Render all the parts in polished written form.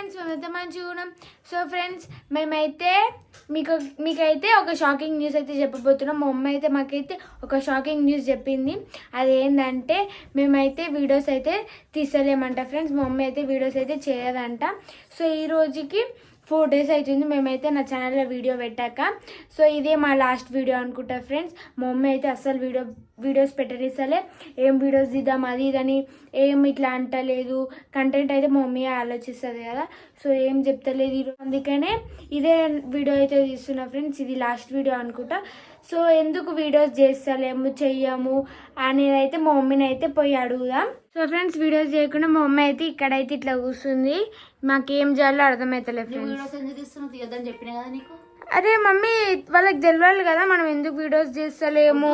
Friends, మేమైతే మంచిగా ఉన్నాం. సో ఫ్రెండ్స్, మేమైతే మీకైతే ఒక షాకింగ్ న్యూస్ అయితే చెప్పబోతున్నాం. మా అమ్మ అయితే మాకైతే ఒక షాకింగ్ న్యూస్ చెప్పింది. అదేంటంటే మేమైతే వీడియోస్ అయితే తీసలేమంట ఫ్రెండ్స్. మా అమ్మ అయితే వీడియోస్ అయితే చేయదంట. సో ఈ రోజుకి 4 days అవుతుంది మేమైతే నా ఛానల్లో వీడియో పెట్టాక. సో ఇదే మా లాస్ట్ వీడియో అనుకుంటా ఫ్రెండ్స్. మా మమ్మీ అయితే అస్సలు వీడియోస్ పెట్టనిస్తలే. ఏం వీడియోస్ తీద్దాం అది ఇదని ఏం ఇట్లా అంటలేదు. కంటెంట్ అయితే మా మమ్మీ ఆలోచిస్తుంది కదా, సో ఏం చెప్తలేదు ఈరోజు. అందుకనే ఇదే వీడియో అయితే తీస్తున్నా ఫ్రెండ్స్. ఇది లాస్ట్ వీడియో అనుకుంటా. సో ఎందుకు వీడియోస్ చేస్తలేము చెయ్యము అనేది అయితే మా మమ్మీని అయితే పోయి అడుగుదాం. సో ఫ్రెండ్స్, వీడియోస్ చేయకుండా మా మమ్మీ అయితే ఇక్కడైతే ఇట్లా కూర్చుంది. మాకేం చేయాలో అర్థమవుతలేదు ఫ్రెండ్స్. చెప్పిన కదా నీకు. అరే మమ్మీ, వాళ్ళకి తెలియాలి కదా మనం ఎందుకు వీడియోస్ చేస్తలేము.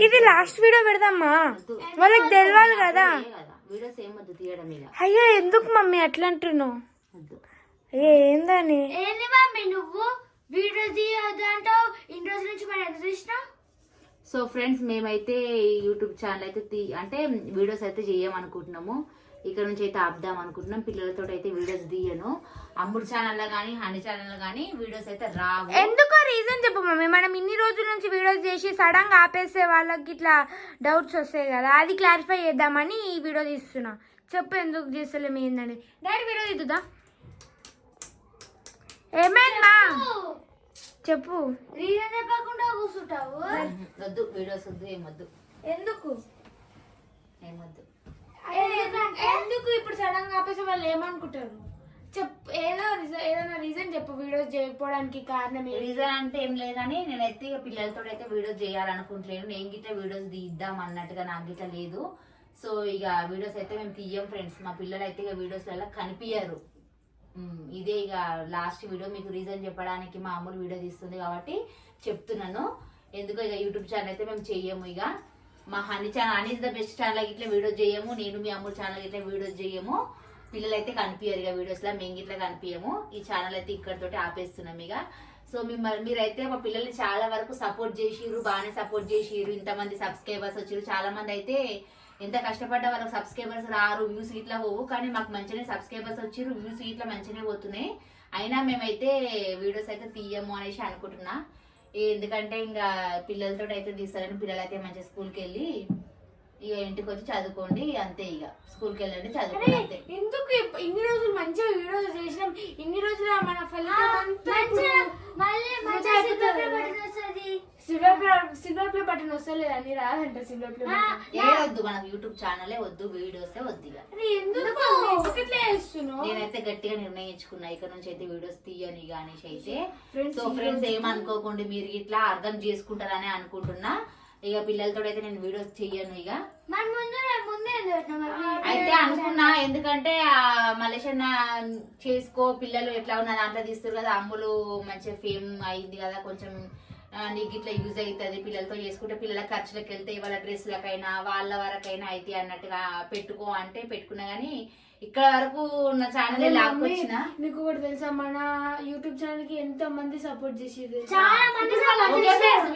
ఇది లాస్ట్ వీడియో పెడదామా, వాళ్ళకి తెలియాలి కదా. అయ్యో ఎందుకు మమ్మీ అట్లా అంటున్నావు? ఏందని ఏంది మమ్మీ నువ్వు వీడియోస్ తీయొద్దంటావు? ఇన్ని రోజుల నుంచి మనం ఎంత తీసినావు? సో ఫ్రెండ్స్, మేమైతే యూట్యూబ్ ఛానల్ అయితే అంటే వీడియోస్ అయితే చేయమనుకుంటున్నాము. ఇక్కడ నుంచి అయితే ఆపుదాం అనుకుంటున్నాం. పిల్లలతో అయితే వీడియోస్ తీయను. అమ్ముడు ఛానల్లో కానీ హనీ ఛానల్లో కానీ వీడియోస్ అయితే రావు. ఎందుకో రీజన్ చెప్పు మమ్మీ. మనం ఇన్ని రోజుల నుంచి వీడియోస్ చేసి సడన్ గా ఆపేసే వాళ్ళకి ఇట్లా డౌట్స్ వస్తాయి కదా, అది క్లారిఫై చేద్దామని ఈ వీడియో తీస్తున్నా. చెప్పు ఎందుకు చేస్తలేము ఏందని. డాడీ వీడియో తీద్దా? ఏమైందా చెప్పు. రీజన్ చెప్పకుండా కూర్చుంటావు. వద్దు వీడియోస్ వద్దు, ఏమొద్దు. ఎందుకు ఏమొద్దు ఎందుకు ఇప్పుడు సడన్ గా ఆపేసే వాళ్ళు ఏమనుకుంటారు? చెప్పు, ఏదైనా రీజన్ చెప్పు వీడియోస్ చేయకపోవడానికి కారణం. రీజన్ అంటే ఏం లేదని నేనైతే పిల్లలతో అయితే వీడియోస్ చేయాలనుకుంటలేను. నేను గిట్లా వీడియోస్ తీద్దాం అన్నట్టుగా నాకు గిట్లా లేదు. సో ఇక వీడియోస్ అయితే మేము తీయం ఫ్రెండ్స్. మా పిల్లలు అయితే ఇక వీడియోస్లలో కనిపించరు. ఇదే ఇక లాస్ట్ వీడియో. మీకు రీజన్ చెప్పడానికి మా అమ్ములు వీడియో తీస్తుంది కాబట్టి చెప్తున్నాను. ఎందుకో ఇక యూట్యూబ్ ఛానల్ అయితే మేము చెయ్యము. ఇక మా honey channel, honey is the best channel ఇట్లా వీడియోస్ చేయము. నేను మీ అమ్ముడు ఛానల్ ఇట్లా వీడియోస్ చేయము. పిల్లలు అయితే కనిపించారు ఇక వీడియోస్లో, మేము ఇట్లా కనిపించము. ఈ ఛానల్ అయితే ఇక్కడితోటి ఆపేస్తున్నాం ఇక. సో మీరైతే మా పిల్లల్ని చాలా వరకు సపోర్ట్ చేసిర్రు, బాగానే సపోర్ట్ చేసిర్రు. ఇంతమంది సబ్స్క్రైబర్స్ వచ్చారు. చాలా మంది అయితే ఎంత కష్టపడ్డా వాళ్ళకి సబ్స్క్రైబర్స్ రారు, వ్యూస్ ఇట్లా పోవు. కానీ మాకు మంచిగానే సబ్స్క్రైబర్స్ వచ్చారు, వ్యూస్ ఇట్లా మంచిగానే పోతున్నాయి. అయినా మేమైతే వీడియోస్ అయితే తీయము అనేసి అనుకుంటున్నా. ఎందుకంటే ఇంకా పిల్లలతో అయితే తీస్తారని, పిల్లలు అయితే మంచిగా స్కూల్కి వెళ్ళి ఇక ఇంటికి వచ్చి చదువుకోండి అంతే. ఇక స్కూల్కి వెళ్ళండి, చదువుకోండి అంతే. ఎందుకు ఇన్ని రోజులు మంచిగా వీడియోస్ చేసినాం, ఇన్ని రోజులు మన సిల్వర్ ప్లే బటన్ వస్తలేదు అని రాదంట. సిల్వర్ ప్లే వద్దు, మనకు యూట్యూబ్ ఛానలే వద్దు, వీడియోసే వద్దు. నేనైతే గట్టిగా నిర్ణయించుకున్నా ఇక్కడ నుంచి అయితే వీడియోస్ తీయని అనేసి అయితే. సో ఫ్రెండ్స్, ఏమనుకోకుండా మీరు ఇట్లా అర్థం చేసుకుంటారని అనుకుంటున్నా. ఇక పిల్లలతో అయితే నేను వీడియోస్ చెయ్యను. ఇక అయితే అనుకున్నా, ఎందుకంటే మలేషియా చేసుకో పిల్లలు ఎట్లా ఉన్న దాంట్లో తీస్తారు కదా, అమ్ములు మంచిగా ఫేమ్ అయింది కదా, కొంచెం నీకు ఇట్లా యూజ్ అవుతుంది. పిల్లలతో చేసుకుంటే పిల్లల ఖర్చులకు వెళ్తే వాళ్ళ డ్రెస్లకైనా వాళ్ళ వరకైనా అయితే అన్నట్టుగా పెట్టుకో అంటే పెట్టుకున్నా. కానీ ఇక్కడ వరకు నా ఛానల్ లాక్కొచ్చిన. నీకు కూడా తెలుసా, మన యూట్యూబ్ ఛానల్ కి ఎంతో మంది సపోర్ట్ చేసేది. చాలా మంది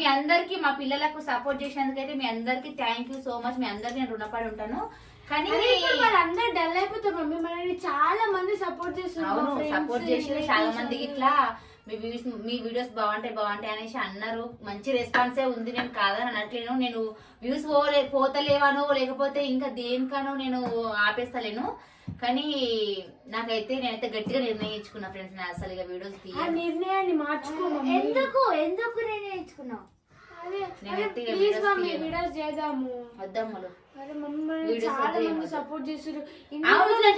మీ అందరికి, మా పిల్లలకు సపోర్ట్ చేసినందుకైతే మీ అందరికి థ్యాంక్ యూ సో మచ్. మీ అందరికి నేను రుణపడి ఉంటాను. కానీ వాళ్ళందరూ డల్ అయిపోతారు మమ్మీ, మనల్ని చాలా మంది సపోర్ట్ చేస్తున్నారు. సపోర్ట్ చేసి చాలా మందికి ఇట్లా మీ వీడియోస్ బాగుంటాయి అనేసి అన్నారు. మంచి రెస్పాన్సే ఉంది, నేను కాదని అనట్లేను. నేను వ్యూస్ పోతలేవానో లేకపోతే ఇంకా దేనికనో నేను ఆపేస్తలేను. కానీ నేనైతే గట్టిగా నిర్ణయించుకున్నా ఫ్రెండ్స్. నేను అసలు ఇక వీడియోస్ నిర్ణయాన్ని మార్చుకో. ఎందుకు నిర్ణయించుకున్నావు? సపోర్ట్ చేస్తారు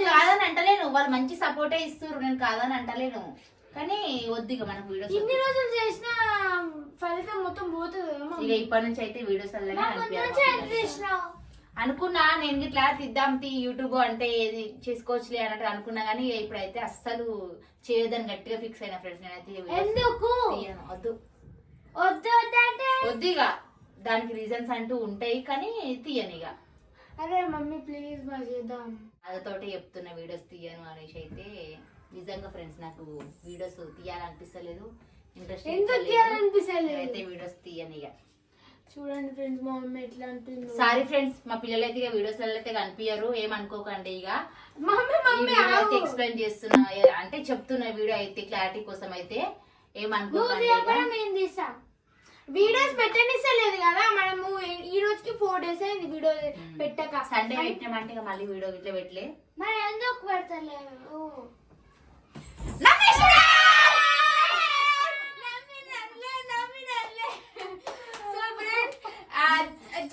కాదని అంటలేను, వాళ్ళు మంచి సపోర్టే ఇస్తారు, నేను కాదని అంటలేను. కానీ వద్దు ఇక మనకు వీడియోస్. ఇన్ని రోజులు చేసిన ఫలితం మొత్తం పోతుంది. ఇక ఇప్పటి నుంచి అయితే వీడియోస్ అనుకున్నా. నేను ఇట్లా తీద్దాం యూట్యూబ్ అంటే ఏది చేసుకోవచ్చులే అన్నట్టు అనుకున్నా. కానీ ఇప్పుడైతే అస్సలు చేయదని గట్టిగా ఫిక్స్ అయినా ఫ్రెండ్స్. నేనైతే వద్దు వద్దు ఇక దానికి రీజన్స్ అంటూ ఉంటాయి, కానీ తీయను ఇక. అరే మమ్మీ ప్లీజ్ మా చేద్దాం అదతోటే చెప్తున్నా వీడియోస్ తీయను అనేసి అయితే. నిజంగా ఫ్రెండ్స్, నాకు వీడియోస్ తీయాలనిపిస్తలేదు, ఇంట్రెస్ట్ అయితే వీడియోస్ తీయను ఇక. చూడండి ఫ్రెండ్స్ మా మమ్మీ ఎట్లా అంటుంది. సారీ ఫ్రెండ్స్, మా పిల్లలు అయితే వీడియోస్ అయితే కనిపించరు, ఏమనుకోకండి. ఇక మమ్మీ అయితే ఎక్స్ప్లెయిన్ చేస్తున్నా, అంటే చెప్తున్నా వీడియో అయితే క్లారిటీ కోసం అయితే ఏమనుకోకండి. వీడియోస్ పెట్టనిస్తలేదు కదా మనము. ఈ రోజుకి 4 days అయింది వీడియో పెట్టక. సండే పెట్టినామంటే ఇక మళ్ళీ వీడియో ఇట్లా పెట్టలే. మరి ఎందుకు పెడతలేవు?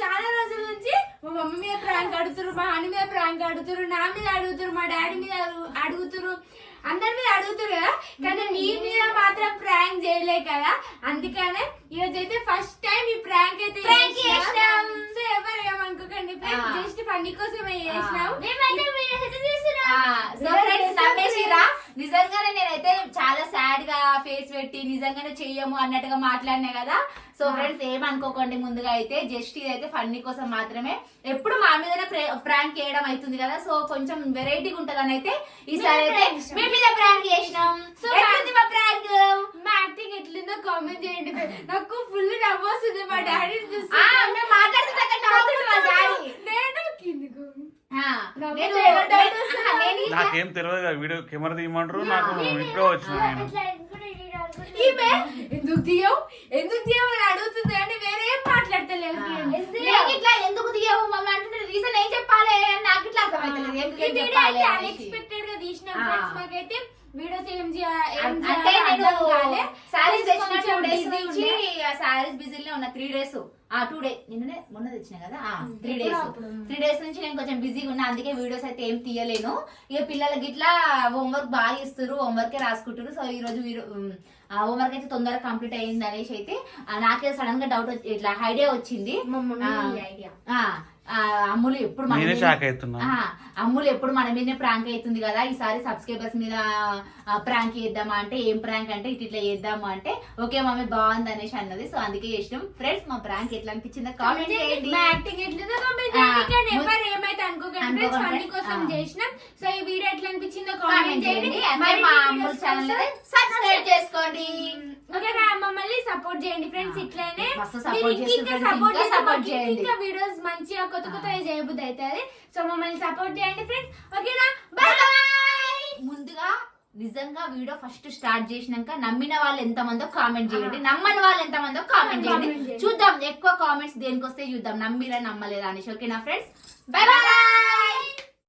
చాలా రోజుల నుంచి మా మమ్మీ మీద ప్రాంక్ అడుగుతారు, మా అన్న మీద ప్రాంక్ అడుగుతారు, నా మీద అడుగుతారు, మా డాడీ మీద అడుగుతారు, అందరి మీద అడుగుతారు కదా. కానీ నీ మీద మాత్రం ప్రాంక్ చేయలే కదా. అందుకనే ఈరోజు అయితే ఫస్ట్ టైం ఈ ప్రాంక్ అయితే చేసినాం. సో ఎవరు ఏమనుకోకండి, జస్ట్ ఫన్నీ కోసమే చేసినాం. నిజంగానే నేనైతే చాలా సాడ్ గా ఫేస్ పెట్టి నిజంగానే చెయ్యము అన్నట్టుగా మాట్లాడినా కదా. సో ఫ్రెండ్స్ ఏమనుకోకండి, ముందుగా అయితే జస్ట్ ఇదైతే ఫన్నీ కోసం మాత్రమే. ఎప్పుడు మా మీదనే ప్రాంక్ చేయడం అవుతుంది కదా, సో కొంచెం వెరైటీగా ఉంటదని అయితే ఈసారి అయితే మేము మీద ప్రాంక్ చేసినాం. సో మా ప్రాంక్ మా యాక్టింగ్ ఎట్లుందో కామెంట్ చేయండి. నాకు ఫుల్ నవ్వు వస్తుంది మా డాడీ చూస్తే. నాకేం తెలియదు కదా, వీడియో కెమెరా తీయమంటారు, నాకు ఇంట్లో వచ్చిన ఈమె ఎందుకు తీయవు అని అడుగుతుంది అంటే వేరే ఏం మాట్లాడతలేదు. ఇట్లా ఎందుకు తీయవు మమ్మీ అంటే రీజన్ ఏం చెప్పాలి, నాకు ఇట్లా అర్థమైతలేదు. అన్ఎక్స్పెక్టెడ్ గా తీసిన మాకైతే వీడియోస్ అంటే నేను సారీస్ తెచ్చిన 2 days నుంచి సారీస్ బిజీలో ఉన్న 3 days 2 days నిన్ననే మొన్న తెచ్చిన కదా 3 days నుంచి నేను కొంచెం బిజీగా ఉన్నా, అందుకే వీడియోస్ అయితే ఏం తీయలేను. ఇక పిల్లలకి ఇట్లా హోంవర్క్ బాగా ఇస్తారు, హోంవర్కే రాసుకుంటారు. సో ఈ రోజు హోంవర్క్ అయితే తొందరగా కంప్లీట్ అయ్యింది అనేసి అయితే నాకే సడన్ గా డౌట్ ఇట్లా ఐడియా వచ్చింది. అమ్ములు ఎప్పుడు అమ్ములు ఎప్పుడు మన మీదనే ప్రాంక్ అవుతుంది కదా, ఈసారి సబ్స్క్రైబర్స్ మీద ప్రాంక్ చేద్దామా అంటే ఏం ప్రాంక్ అంటే ఇట్లా చేద్దాము అంటే ఓకే మమ్మీ బాగుంది అనేసి అన్నది. సో అందుకే ఇష్టం ఫ్రెండ్స్. మా ప్రాంక్ ఎట్లా అనిపించిందో కామెంట్ చేయండి. సో ఈ వీడియో ఎట్లా అనిపించిందో కామెంట్ చేయండి. మా అమ్ముల ఛానల్ సబ్స్క్రైబ్ చేసుకోండి. ఓకే మమ్మల్ని సపోర్ట్ చేయండి ఫ్రెండ్స్. ఇట్లానే సపోర్ట్ చేయండి. ఇంకా వీడియోస్ మంచిగా కొత్త చేయబుద్ధి అవుతుంది. సో మమ్మల్ని సపోర్ట్ చేయండి ఫ్రెండ్స్. ఓకేనా, బై బై. ముందుగా నిజంగా వీడియో ఫస్ట్ స్టార్ట్ చేసినాక నమ్మిన వాళ్ళు ఎంతమందో కామెంట్ చేయండి, నమ్మని వాళ్ళు ఎంతమందో కామెంట్ చేయండి. చూద్దాం ఎక్కువ కామెంట్స్ దేనికి వస్తే చూద్దాం, నమ్మిరా నమ్మలేదా అనేసి. ఓకేనా ఫ్రెండ్స్, బై బై.